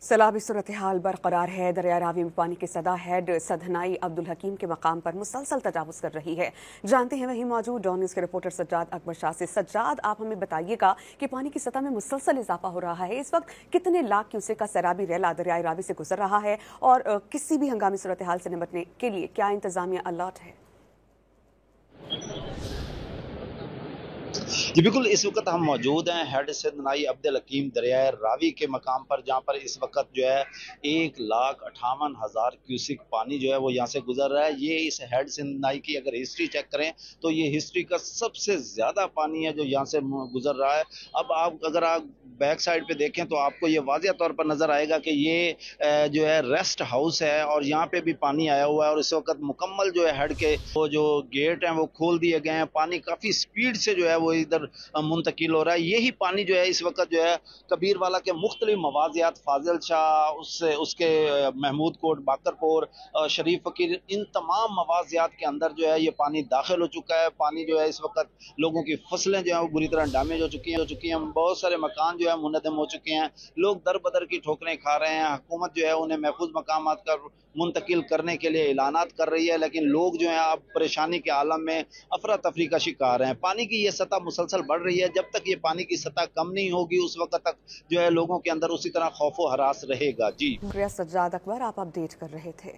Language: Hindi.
सैलाबी सूरत हाल बरकरार है। दरिया रावी में पानी की सतह हेड सधनाई अब्दुल हकीम के मकाम पर मुसलसल तजावुज कर रही है। जानते हैं वहीं मौजूद डॉन न्यूज़ के रिपोर्टर सज्जाद अकबर शाह से। सज्जाद, आप हमें बताइएगा कि पानी की सतह में मुसलसल इजाफा हो रहा है। इस वक्त कितने लाख क्यूसेक का सैलाबी रैला दरियाई रावी से गुजर रहा है और किसी भी हंगामी सूरत हाल से निपटने के लिए क्या इंतजामिया अलर्ट है? जी बिल्कुल, इस वक्त हम मौजूद हैं हेड सदनाई अब्दुल हकीम दरियाए रावी के मकाम पर, जहाँ पर इस वक्त जो है 1,58,000 क्यूसिक पानी जो है वो यहाँ से गुजर रहा है। ये इस हेड सदनाई की अगर हिस्ट्री चेक करें तो ये हिस्ट्री का सबसे ज़्यादा पानी है जो यहाँ से गुजर रहा है। अब आप अगर आप बैक साइड पे देखें तो आपको ये वाज़िया तौर पर नज़र आएगा कि ये जो है रेस्ट हाउस है और यहाँ पे भी पानी आया हुआ है और इस वक्त मुकम्मल जो है हेड के वो जो गेट हैं वो खोल दिए गए हैं। पानी काफ़ी स्पीड से जो है वो इधर मुंतकिल हो रहा है। यही पानी जो है इस वक्त जो है कबीरवाला के मुख्तलिफ मवाजियात, फाजिल शाह, उससे उसके महमूद कोट, बाकरपुर, शरीफ फकीर, इन तमाम मवाजियात के अंदर जो है ये पानी दाखिल हो चुका है। पानी जो है इस वक्त लोगों की फसलें जो है वो बुरी तरह डैमेज हो चुकी हैं। बहुत सारे मकान जो है मुनहदम हो चुके हैं। लोग दर बदर की ठोकरें खा रहे हैं। हुकूमत जो है उन्हें महफूज मकामात पर मुंतकिल करने के लिए ऐलानात कर रही है, लेकिन लोग जो है अब परेशानी के आलम में अफरा तफरी का शिकार हैं। पानी की ये सतह मुसलसल बढ़ रही है। जब तक ये पानी की सतह कम नहीं होगी उस वक्त तक जो है लोगों के अंदर उसी तरह खौफो हरास रहेगा। जी शुक्रिया सज्जाद अकबर, आप अपडेट कर रहे थे।